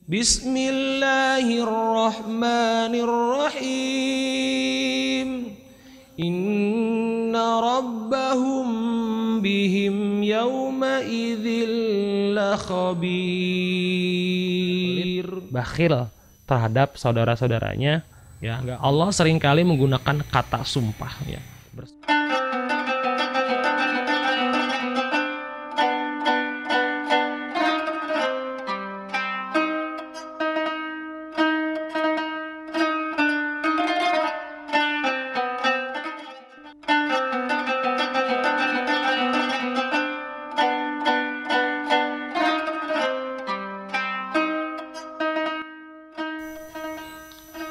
Bismillahirrahmanirrahim. Inna rabbahum bihim yawma idzil lakhabir. Bakhil terhadap saudara-saudaranya, ya. Allah seringkali menggunakan kata sumpah, ya.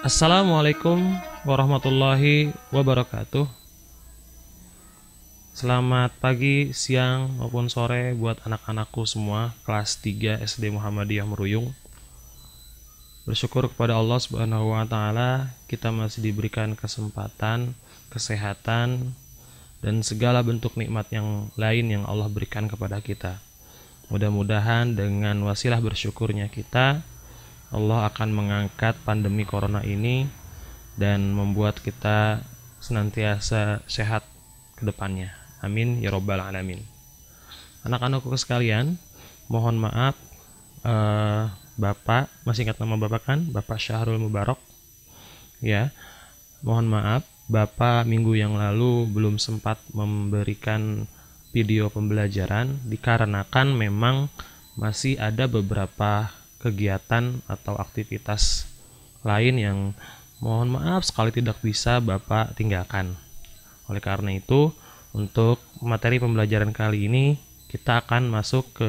Assalamualaikum warahmatullahi wabarakatuh. Selamat pagi, siang, maupun sore buat anak-anakku semua kelas 3 SD Muhammadiyah Meruyung. Bersyukur kepada Allah Subhanahu wa Ta'ala, kita masih diberikan kesempatan, kesehatan, dan segala bentuk nikmat yang lain yang Allah berikan kepada kita. Mudah-mudahan dengan wasilah bersyukurnya kita, Allah akan mengangkat pandemi corona ini dan membuat kita senantiasa sehat ke depannya. Amin ya robbal alamin. Anak-anakku sekalian, mohon maaf, Bapak, masih ingat nama Bapak kan? Bapak Syahrul Mubarak. Ya, mohon maaf, Bapak minggu yang lalu belum sempat memberikan video pembelajaran dikarenakan memang masih ada beberapa kegiatan atau aktivitas lain yang mohon maaf sekali tidak bisa Bapak tinggalkan. Oleh karena itu, untuk materi pembelajaran kali ini kita akan masuk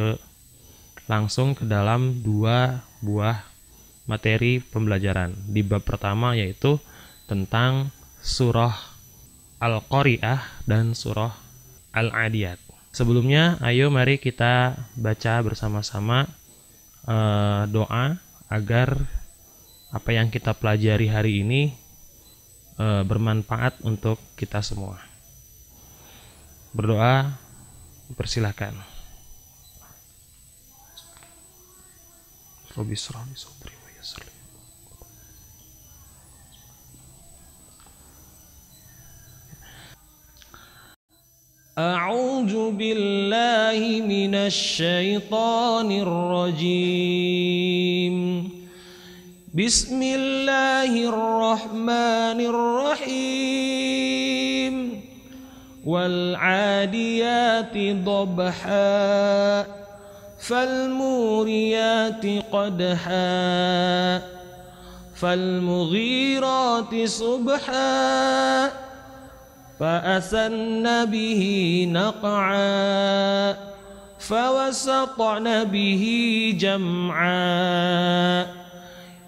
langsung ke dalam 2 buah materi pembelajaran. Di bab pertama yaitu tentang surah Al-Qari'ah dan surah Al-Adiyat. Sebelumnya, ayo mari kita baca bersama-sama doa agar apa yang kita pelajari hari ini bermanfaat untuk kita semua. Berdoa, persilahkan. Rabbi shrah li sadri wa yassir li. A'udzu billahi minasy syaithanir rajim. Bismillahirrahmanirrahim. Wal 'adiyati dhabha fal muriyati qadha fal mughirati subha فأثرن به نقعا فوسطن به جمعا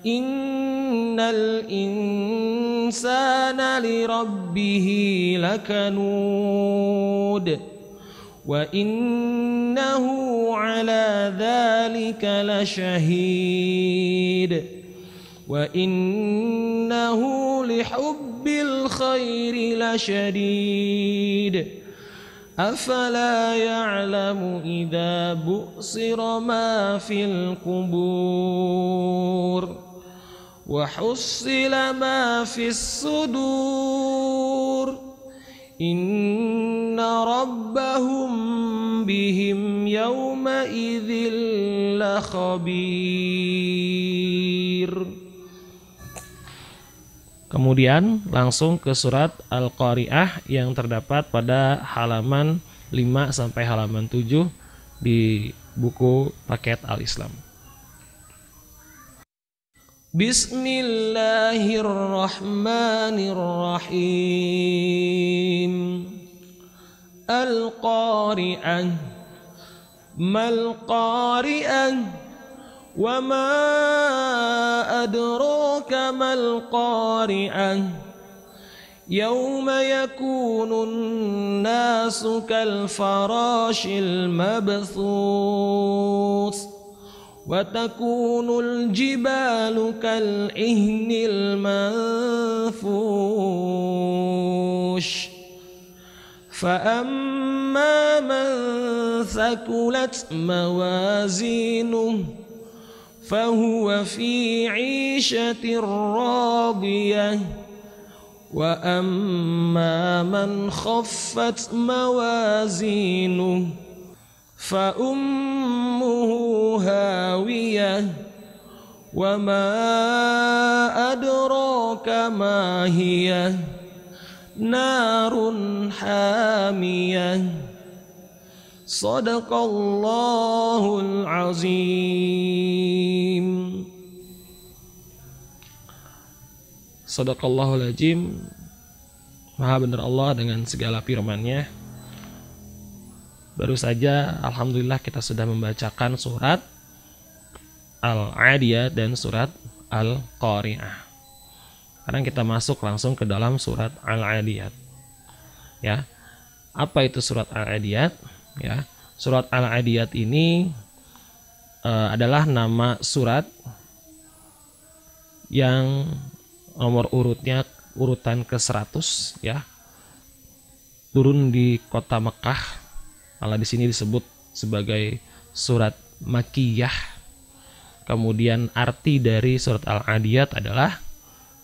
إن الإنسان لربه لكنود وإنه على ذلك لشهيد وإنه لحب الخير لشديد أفلا يعلم إذا بؤصر ما في القبور وحصل ما في الصدور إن ربهم بهم يومئذ لخبير. Kemudian langsung ke surat Al-Qari'ah yang terdapat pada halaman 5 sampai halaman 7 di buku paket Al-Islam. Bismillahirrahmanirrahim. Al-Qari'ah. Mal Qari'ah. وما أدراك ما القارعة يوم يكون الناس كالفراش المبثوث وتكون الجبال كالعهن المنفوش فأما من ثقلت موازينه فهو في عيشة راضية وأما من خفت موازينه فأمه هاوية وما أدراك ما هي نار حامية صدق الله العظيم. Sadaqallahul azim. Maha benar Allah dengan segala firman-Nya. Baru saja alhamdulillah kita sudah membacakan surat Al-Adiyat dan surat Al-Qari'ah. Sekarang kita masuk langsung ke dalam surat Al-Adiyat. Ya. Apa itu surat Al-Adiyat? Ya. Surat Al-Adiyat ini adalah nama surat yang nomor urutnya urutan ke-100 ya. Turun di kota Mekah. Malah di sini disebut sebagai surat Makkiyah. Kemudian arti dari surat Al-Adiyat adalah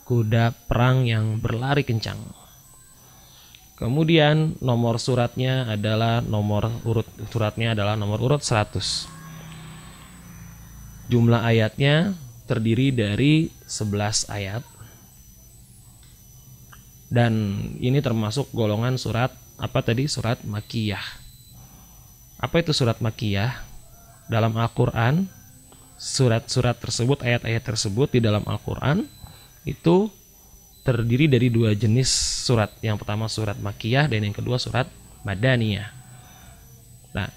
kuda perang yang berlari kencang. Kemudian nomor suratnya adalah nomor urut 100. Jumlah ayatnya terdiri dari 11 ayat. Dan ini termasuk golongan surat surat Makkiyah. Apa itu surat Makkiyah? Dalam Al-Qur'an, surat-surat tersebut, ayat-ayat tersebut di dalam Al-Qur'an itu terdiri dari 2 jenis surat. Yang pertama surat Makkiyah dan yang kedua surat Madaniyah. Nah,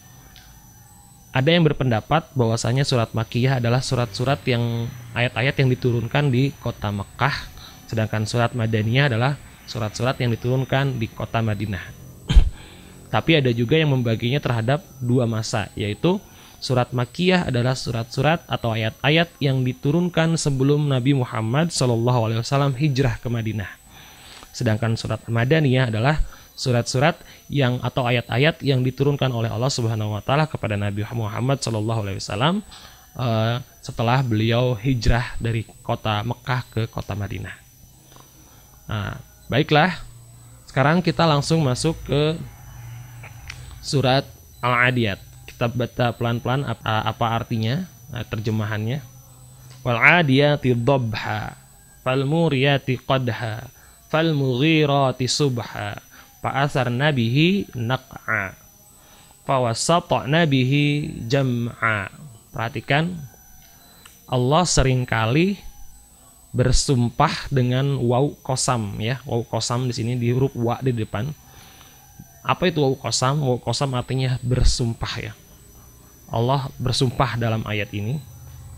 ada yang berpendapat bahwasanya surat Makkiyah adalah surat-surat yang ayat-ayat yang diturunkan di kota Mekah, sedangkan surat Madaniyah adalah surat-surat yang diturunkan di kota Madinah. Tapi ada juga yang membaginya terhadap 2 masa, yaitu surat Makkiyah adalah surat-surat atau ayat-ayat yang diturunkan sebelum Nabi Muhammad SAW hijrah ke Madinah. Sedangkan surat Madaniyah adalah surat-surat yang atau ayat-ayat yang diturunkan oleh Allah Subhanahu wa taala kepada Nabi Muhammad SAW setelah beliau hijrah dari kota Mekah ke kota Madinah. Nah, baiklah. Sekarang kita langsung masuk ke surat Al-Adiyat. Kita baca pelan-pelan apa artinya, terjemahannya. Wal 'adiyati dhabha, fal muriyati qadha, fal mughirati subha, fa asarna bihi naq'a, fa wasatna bihi jam'a. Perhatikan, Allah seringkali bersumpah dengan waw qasam ya. Waw qasam di sini di huruf wa di depan. Apa itu waw qasam? Waw qasam artinya bersumpah ya. Allah bersumpah dalam ayat ini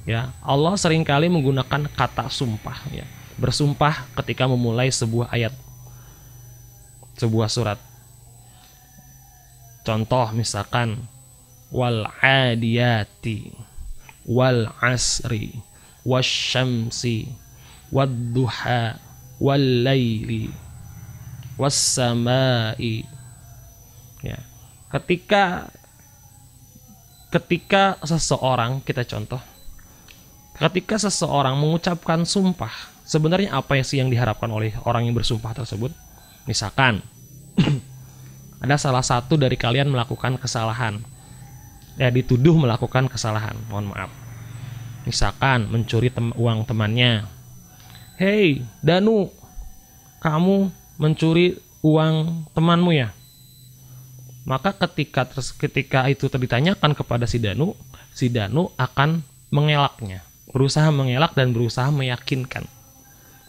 ya. Allah seringkali menggunakan kata sumpah ya. Bersumpah ketika memulai sebuah ayat, sebuah surat. Contoh misalkan wal 'adiyati wal 'asri wasyamsi wadduha wal laili wassamai ya. Ketika seseorang, kita contoh, ketika seseorang mengucapkan sumpah, sebenarnya apa sih yang diharapkan oleh orang yang bersumpah tersebut? Misalkan ada salah satu dari kalian melakukan kesalahan, ya, dituduh melakukan kesalahan, mohon maaf. Misalkan mencuri uang temannya. Hei Danu, kamu mencuri uang temanmu ya? Maka ketika itu ditanyakan kepada si Danu akan mengelaknya, berusaha mengelak dan berusaha meyakinkan.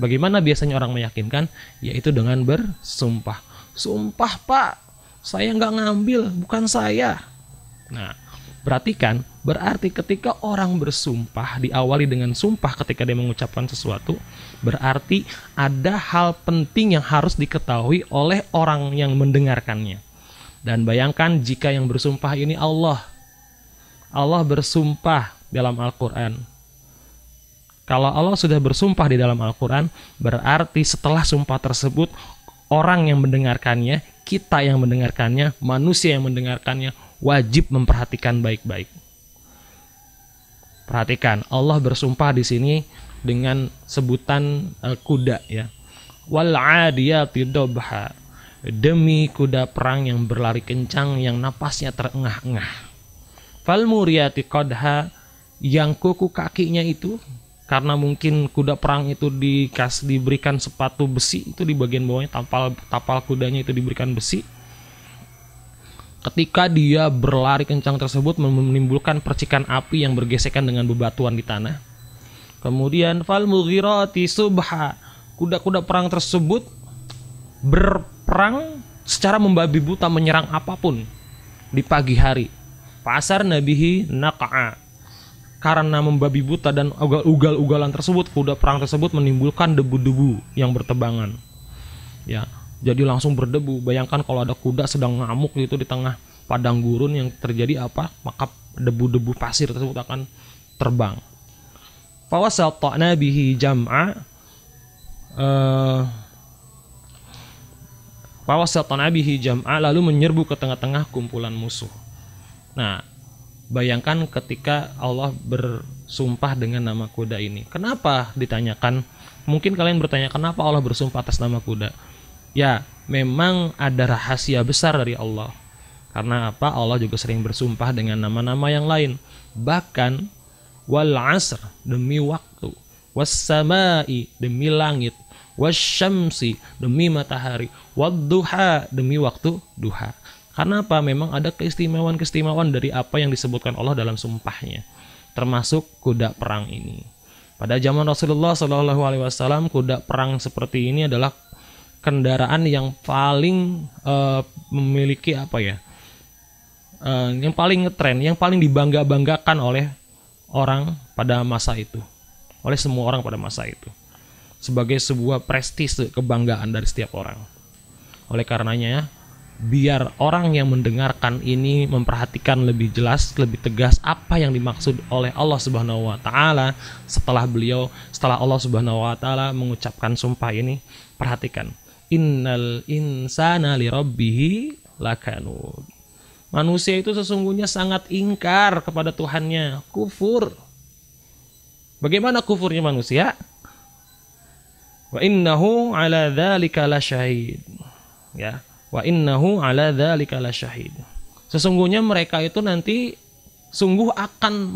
Bagaimana biasanya orang meyakinkan? Yaitu dengan bersumpah. Sumpah Pak, saya nggak ngambil, bukan saya. Nah, berarti ketika orang bersumpah diawali dengan sumpah ketika dia mengucapkan sesuatu, berarti ada hal penting yang harus diketahui oleh orang yang mendengarkannya. Dan bayangkan jika yang bersumpah ini Allah bersumpah dalam Al-Quran. Kalau Allah sudah bersumpah di dalam Al-Quran, berarti setelah sumpah tersebut, orang yang mendengarkannya, kita yang mendengarkannya, manusia yang mendengarkannya, wajib memperhatikan baik-baik. Perhatikan, Allah bersumpah di sini dengan sebutan kuda ya. Wal 'adiyati dobha, demi kuda perang yang berlari kencang yang napasnya terengah-engah. Fal muriyati qadha, yang kuku kakinya itu, karena mungkin kuda perang itu diberikan sepatu besi, itu di bagian bawahnya tapal kudanya itu diberikan besi. Ketika dia berlari kencang tersebut menimbulkan percikan api yang bergesekan dengan bebatuan di tanah. Kemudian fal mughirati subha, kuda-kuda perang tersebut berperang secara membabi buta, menyerang apapun di pagi hari. Pasar nabihi naqa'a, karena membabi buta dan ugal-ugalan tersebut, kuda perang tersebut menimbulkan debu-debu yang bertebangan. Ya, jadi langsung berdebu. Bayangkan kalau ada kuda sedang ngamuk gitu di tengah padang gurun, yang terjadi apa? Maka debu-debu pasir tersebut akan terbang. Fawasatna bihi jam'a, fawasatna bihi jam'a, lalu menyerbu ke tengah-tengah kumpulan musuh. Nah, bayangkan ketika Allah bersumpah dengan nama kuda ini. Kenapa ditanyakan? Mungkin kalian bertanya, kenapa Allah bersumpah atas nama kuda? Ya, memang ada rahasia besar dari Allah. Karena apa? Allah juga sering bersumpah dengan nama-nama yang lain. Bahkan wal 'asr, demi waktu, was samai, demi langit, was syamsi, demi matahari, wad duha, demi waktu duha. Karena apa? Memang ada keistimewaan-keistimewaan dari apa yang disebutkan Allah dalam sumpahnya, termasuk kuda perang ini. Pada zaman Rasulullah SAW, kuda perang seperti ini adalah kendaraan yang paling memiliki apa ya? Yang paling ngetren, yang paling dibangga-banggakan oleh orang pada masa itu, oleh semua orang pada masa itu, sebagai sebuah prestise, kebanggaan dari setiap orang. Oleh karenanya, biar orang yang mendengarkan ini memperhatikan lebih jelas, lebih tegas apa yang dimaksud oleh Allah Subhanahu wa taala setelah Allah Subhanahu wa taala mengucapkan sumpah ini. Perhatikan, innal insana lirabbihi lakanud. Manusia itu sesungguhnya sangat ingkar kepada Tuhannya, kufur. Bagaimana kufurnya manusia? Wa innahu ala dzalika lasyahid. Ya, wa innahu ala dzalika lasyahid. Sesungguhnya mereka itu nanti sungguh akan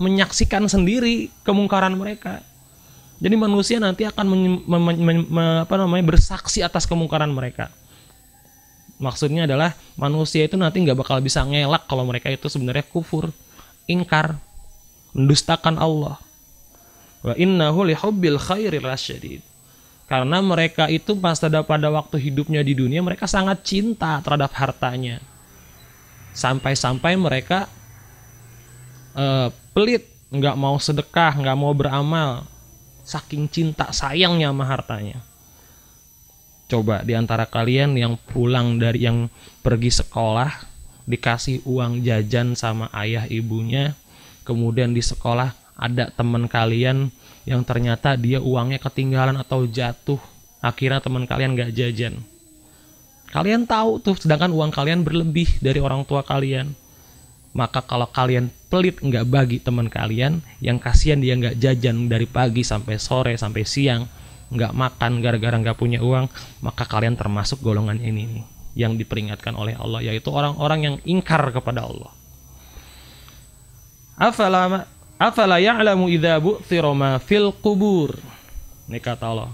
menyaksikan sendiri kemungkaran mereka. Jadi manusia nanti akan bersaksi atas kemungkaran mereka. Maksudnya adalah manusia itu nanti nggak bakal bisa ngelak kalau mereka itu sebenarnya kufur, ingkar, mendustakan Allah. Wa innahu lihubbil khairi lasyadid. Karena mereka itu pada waktu hidupnya di dunia, mereka sangat cinta terhadap hartanya. Sampai-sampai mereka pelit, nggak mau sedekah, nggak mau beramal, saking cinta sayangnya sama hartanya. Coba di antara kalian yang yang pergi sekolah, dikasih uang jajan sama ayah ibunya, kemudian di sekolah ada teman kalian yang ternyata dia uangnya ketinggalan atau jatuh, akhirnya teman kalian gak jajan. Kalian tahu tuh, sedangkan uang kalian berlebih dari orang tua kalian. Maka kalau kalian pelit nggak bagi teman kalian, yang kasihan dia nggak jajan dari pagi sampai sore sampai siang, nggak makan gara-gara nggak punya uang, maka kalian termasuk golongan ini nih, yang diperingatkan oleh Allah, yaitu orang-orang yang ingkar kepada Allah. Afala ya'lamu idza bu'thira ma fil qubur. Ini kata Allah.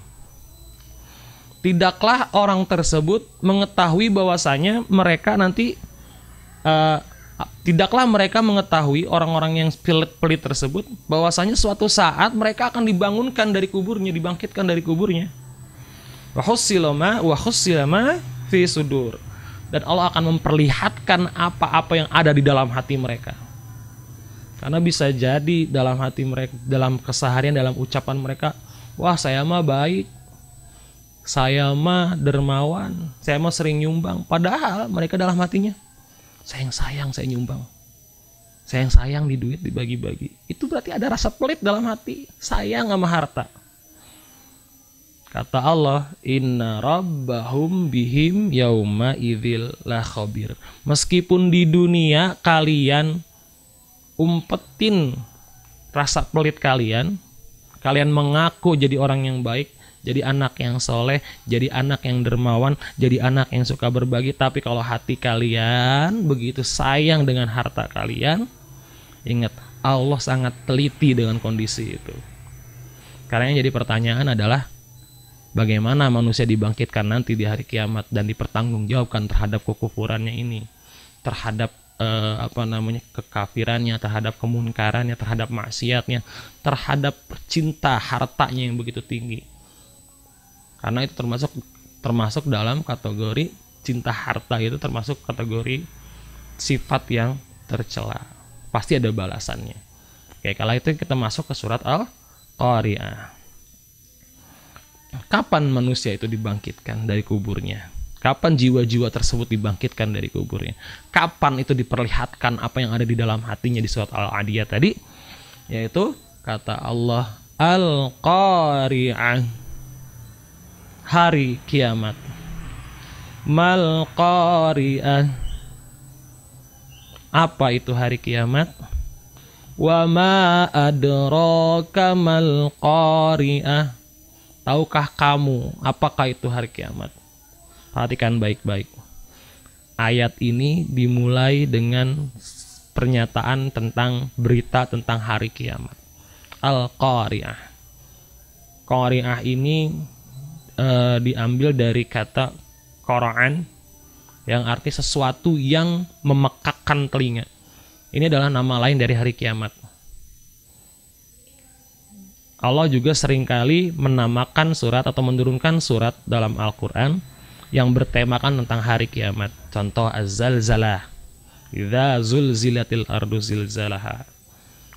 Tidaklah orang tersebut mengetahui bahwasanya mereka nanti tidaklah mereka mengetahui, orang-orang yang pelit tersebut, bahwasanya suatu saat mereka akan dibangunkan dari kuburnya, dibangkitkan dari kuburnya. Wa hussila ma fi sudur. Dan Allah akan memperlihatkan apa-apa yang ada di dalam hati mereka. Karena bisa jadi dalam hati mereka, dalam keseharian, dalam ucapan mereka, wah saya mah baik, saya mah dermawan, saya mah sering nyumbang. Padahal mereka dalam hatinya, sayang saya nyumbang, sayang di duit dibagi-bagi. Itu berarti ada rasa pelit dalam hati, sayang sama harta. Kata Allah, inna rabbahum bihim yauma idzil la khabir. Meskipun di dunia kalian umpetin rasa pelit kalian, kalian mengaku jadi orang yang baik, jadi anak yang soleh, jadi anak yang dermawan, jadi anak yang suka berbagi, tapi kalau hati kalian begitu sayang dengan harta kalian, ingat Allah sangat teliti dengan kondisi itu. Karena yang jadi pertanyaan adalah bagaimana manusia dibangkitkan nanti di hari kiamat dan dipertanggungjawabkan terhadap kekufurannya ini, terhadap kekafirannya, terhadap kemunkarannya, terhadap maksiatnya, terhadap cinta hartanya yang begitu tinggi. Karena itu termasuk dalam kategori cinta harta, itu termasuk kategori sifat yang tercela. Pasti ada balasannya. Oke, kalau itu kita masuk ke surat Al-Qari'ah. Kapan manusia itu dibangkitkan dari kuburnya? Kapan jiwa-jiwa tersebut dibangkitkan dari kuburnya? Kapan itu diperlihatkan apa yang ada di dalam hatinya di surat Al-Adiyat tadi? Yaitu kata Allah, Al-Qari'ah, hari kiamat. Mal Qari'ah, apa itu hari kiamat? Wa ma adraka mal Qari'ah, tahukah kamu apakah itu hari kiamat? Perhatikan baik-baik. Ayat ini dimulai dengan pernyataan tentang berita tentang hari kiamat. Al-Qari'ah. Qari'ah ini diambil dari kata Qur'an yang arti sesuatu yang memekakkan telinga. Ini adalah nama lain dari hari kiamat. Allah juga seringkali menamakan surat atau menurunkan surat dalam Al-Quran yang bertemakan tentang hari kiamat. Contoh Az-Zalzalah, idza zulzilatil ardu zilzalaha,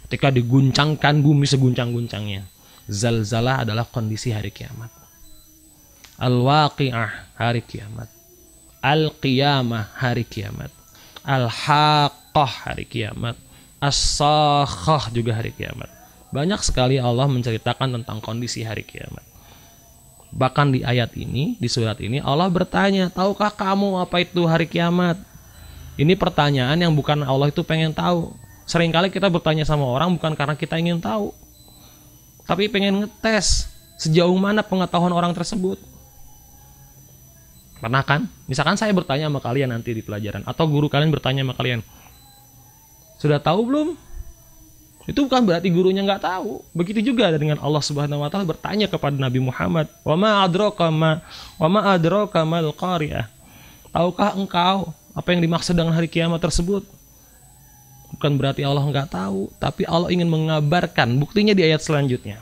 ketika diguncangkan bumi seguncang-guncangnya. Zalzalah adalah kondisi hari kiamat. Al-Waqi'ah, hari kiamat. Al-Qiyamah, hari kiamat. Al-Haqqah, hari kiamat. As-Sakhah, juga hari kiamat. Banyak sekali Allah menceritakan tentang kondisi hari kiamat. Bahkan di ayat ini, di surat ini, Allah bertanya, tahukah kamu apa itu hari kiamat? Ini pertanyaan yang bukan Allah itu pengen tahu. Seringkali kita bertanya sama orang bukan karena kita ingin tahu, tapi pengen ngetes sejauh mana pengetahuan orang tersebut. Pernah kan? Misalkan saya bertanya sama kalian nanti di pelajaran, atau guru kalian bertanya sama kalian, sudah tahu belum? Itu bukan berarti gurunya nggak tahu. Begitu juga dengan Allah Subhanahu wa taala bertanya kepada Nabi Muhammad, "Wa ma adraka mal qari'ah?" Tahukah engkau apa yang dimaksud dengan hari kiamat tersebut? Bukan berarti Allah nggak tahu, tapi Allah ingin mengabarkan. Buktinya di ayat selanjutnya.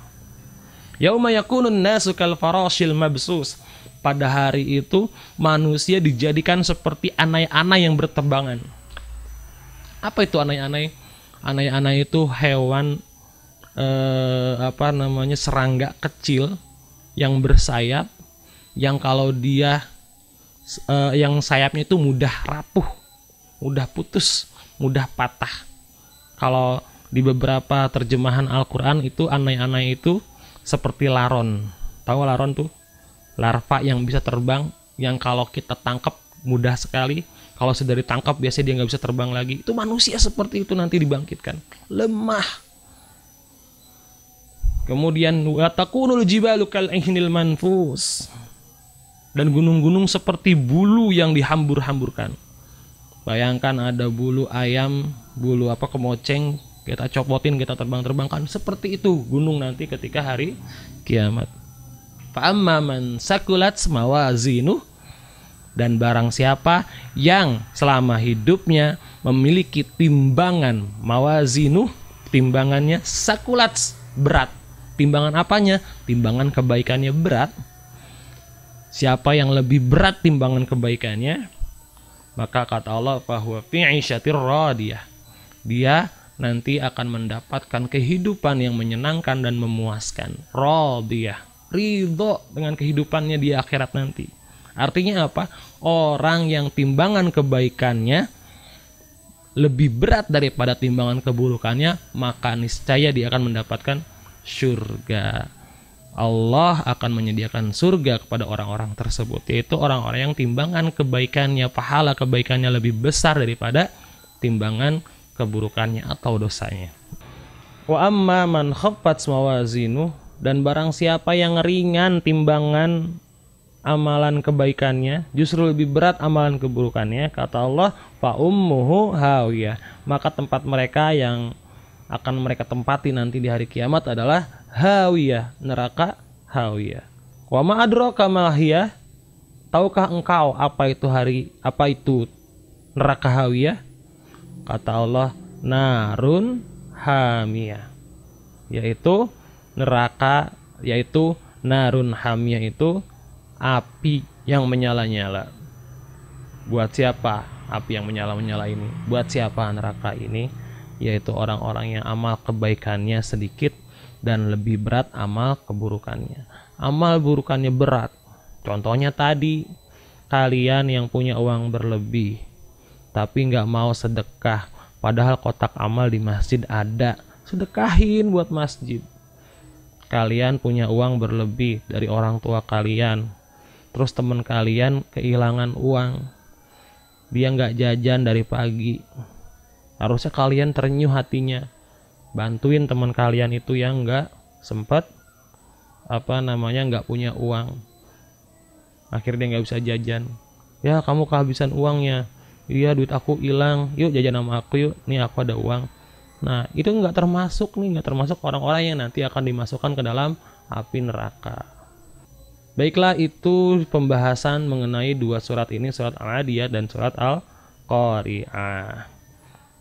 Yauma yakunun nasu kal farashil mabsus. Pada hari itu manusia dijadikan seperti anai-anai yang berterbangan. Apa itu anai-anai? Anai-anai itu hewan serangga kecil yang bersayap, yang kalau dia yang sayapnya itu mudah rapuh, mudah putus, mudah patah. Kalau di beberapa terjemahan Al-Quran itu anai-anai itu seperti laron. Tahu laron tuh? Larva yang bisa terbang, yang kalau kita tangkap mudah sekali. Kalau sudah ditangkap biasanya dia nggak bisa terbang lagi. Itu manusia seperti itu nanti dibangkitkan, lemah. Kemudian watakunul jibalu kal ihnil manfus, dan gunung-gunung seperti bulu yang dihambur-hamburkan. Bayangkan ada bulu ayam, bulu kemoceng, kita copotin, kita terbang-terbangkan. Seperti itu gunung nanti ketika hari kiamat. Fa amma man sakulat mawazinuh, dan barang siapa yang selama hidupnya memiliki timbangan mawazinu, timbangannya sakulat, berat. Timbangan apanya? Timbangan kebaikannya berat. Siapa yang lebih berat timbangan kebaikannya, maka kata Allah, fahuwa fi 'isyatir radiyah, dia nanti akan mendapatkan kehidupan yang menyenangkan dan memuaskan. Radiyah, ridho dengan kehidupannya di akhirat nanti. Artinya apa? Orang yang timbangan kebaikannya lebih berat daripada timbangan keburukannya, maka niscaya dia akan mendapatkan surga. Allah akan menyediakan surga kepada orang-orang tersebut, yaitu orang-orang yang timbangan kebaikannya, pahala kebaikannya lebih besar daripada timbangan keburukannya atau dosanya. Wa amma man khaffat mawazinu, dan barang siapa yang ringan timbangan amalan kebaikannya, justru lebih berat amalan keburukannya, kata Allah, fa ummuhu hawiyah, maka tempat mereka yang akan mereka tempati nanti di hari kiamat adalah hawiyah, neraka hawiyah. Wa ma adraka ma hiya, tahukah engkau apa itu neraka hawiyah? Kata Allah, narun hamiyah, yaitu narun hamiyah itu api yang menyala-nyala. Buat siapa api yang menyala-nyala ini? Buat siapa neraka ini? Yaitu orang-orang yang amal kebaikannya sedikit dan lebih berat amal keburukannya. Amal burukannya berat. Contohnya tadi, kalian yang punya uang berlebih tapi nggak mau sedekah, padahal kotak amal di masjid ada, sedekahin buat masjid. Kalian punya uang berlebih dari orang tua kalian, terus teman kalian kehilangan uang, dia nggak jajan dari pagi, harusnya kalian terenyuh hatinya, bantuin teman kalian itu yang nggak sempat nggak punya uang, akhirnya nggak bisa jajan. Ya, kamu kehabisan uangnya. Iya, duit aku hilang, yuk jajan sama aku yuk, nih aku ada uang. Nah, itu nggak termasuk orang-orang yang nanti akan dimasukkan ke dalam api neraka. Baiklah, itu pembahasan mengenai dua surat ini, surat Al-Adiyat dan surat Al-Qari'ah.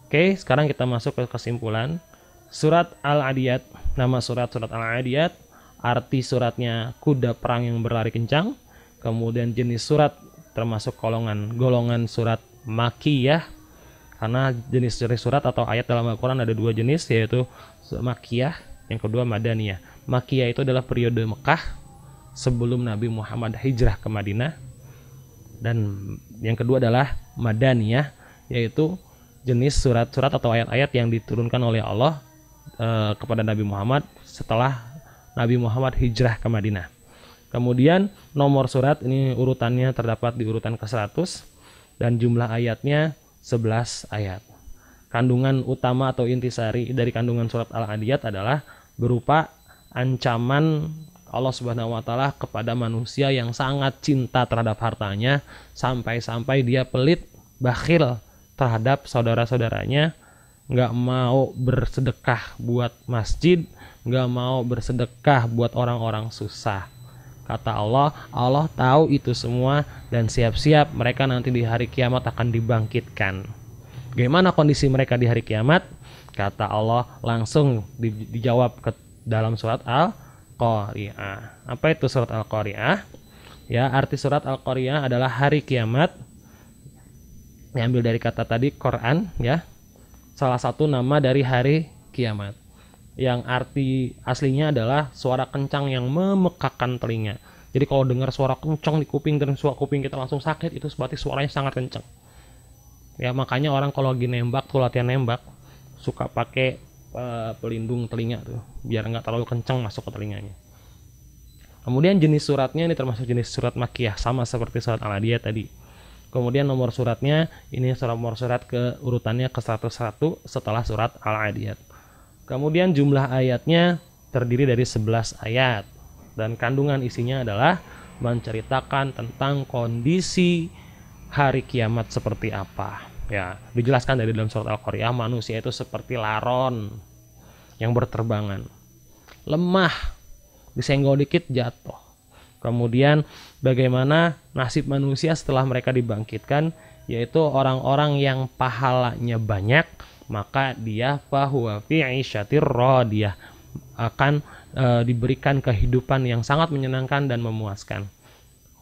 Oke, sekarang kita masuk ke kesimpulan. Surat Al-Adiyat, nama surat Al-Adiyat, arti suratnya kuda perang yang berlari kencang. Kemudian jenis surat termasuk golongan surat Makiyah, karena jenis surat atau ayat dalam Al-Quran ada dua jenis, yaitu Makiyah, yang kedua Madaniyah. Makiyah itu adalah periode Mekah sebelum Nabi Muhammad hijrah ke Madinah, dan yang kedua adalah Madaniyah, yaitu jenis surat-surat atau ayat-ayat yang diturunkan oleh Allah kepada Nabi Muhammad setelah Nabi Muhammad hijrah ke Madinah. Kemudian nomor surat ini urutannya terdapat di urutan ke-100 dan jumlah ayatnya 11 ayat. Kandungan utama atau intisari dari kandungan surat Al-Adiyat adalah berupa ancaman Allah Subhanahu wa taala kepada manusia yang sangat cinta terhadap hartanya, sampai-sampai dia pelit, bakhil terhadap saudara-saudaranya, nggak mau bersedekah buat masjid, nggak mau bersedekah buat orang-orang susah. Kata Allah, Allah tahu itu semua dan siap-siap mereka nanti di hari kiamat akan dibangkitkan. Bagaimana kondisi mereka di hari kiamat? Kata Allah langsung dijawab ke dalam surat Al-Qari'ah. Apa itu surat Al-Qari'ah? Ya, arti surat Al-Qari'ah adalah hari kiamat. Diambil dari kata tadi Quran, ya. Salah satu nama dari hari kiamat. Yang arti aslinya adalah suara kencang yang memekakan telinga. Jadi kalau dengar suara kencang di kuping dan suara kuping kita langsung sakit, itu berarti suaranya sangat kencang. Ya, makanya orang kalau lagi nembak tuh, latihan nembak, suka pakai pelindung telinga tuh, biar nggak terlalu kencang masuk ke telinganya. Kemudian jenis suratnya ini termasuk jenis surat Makiyah, sama seperti surat Al-Adiyat tadi. Kemudian nomor suratnya ini nomor surat ke urutannya ke-101 setelah surat Al-Adiyat. Kemudian jumlah ayatnya terdiri dari 11 ayat dan kandungan isinya adalah menceritakan tentang kondisi hari kiamat seperti apa. Ya, dijelaskan dari dalam surat Al-Qari'ah, manusia itu seperti laron yang berterbangan, lemah, disenggol dikit jatuh. Kemudian bagaimana nasib manusia setelah mereka dibangkitkan, yaitu orang-orang yang pahalanya banyak, maka dia fahuwa fi 'isyatir radiyah, akan diberikan kehidupan yang sangat menyenangkan dan memuaskan.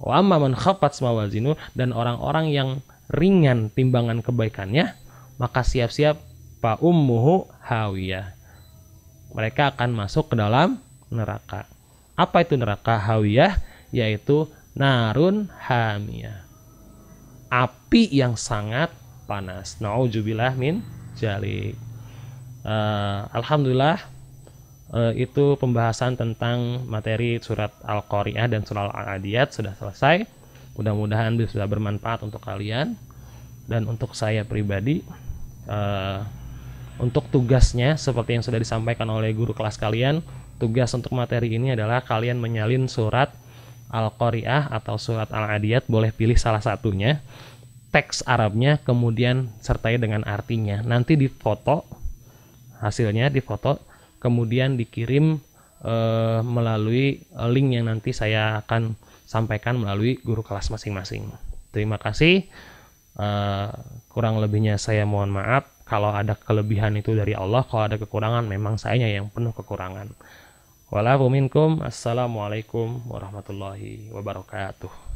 Wa amma man khaffat mawazinu, dan orang-orang yang ringan timbangan kebaikannya, maka siap-siap fa ummuhu hawiyah, mereka akan masuk ke dalam neraka. Apa itu neraka hawiyah? Yaitu narun hamiyah, api yang sangat panas. Nauzubillah min jalik. Alhamdulillah, itu pembahasan tentang materi surat Al-Qari'ah dan surat Al-Adiyat sudah selesai. Mudah-mudahan bisa bermanfaat untuk kalian dan untuk saya pribadi. Untuk tugasnya seperti yang sudah disampaikan oleh guru kelas kalian, tugas untuk materi ini adalah kalian menyalin surat Al-Qari'ah atau surat Al-Adiyat, boleh pilih salah satunya, teks Arabnya, kemudian sertai dengan artinya. Nanti difoto, hasilnya difoto, kemudian dikirim melalui link yang nanti saya akan sampaikan melalui guru kelas masing-masing. Terima kasih. Kurang lebihnya saya mohon maaf. Kalau ada kelebihan itu dari Allah, kalau ada kekurangan memang saya yang penuh kekurangan. Walafu minkum. Assalamualaikum warahmatullahi wabarakatuh.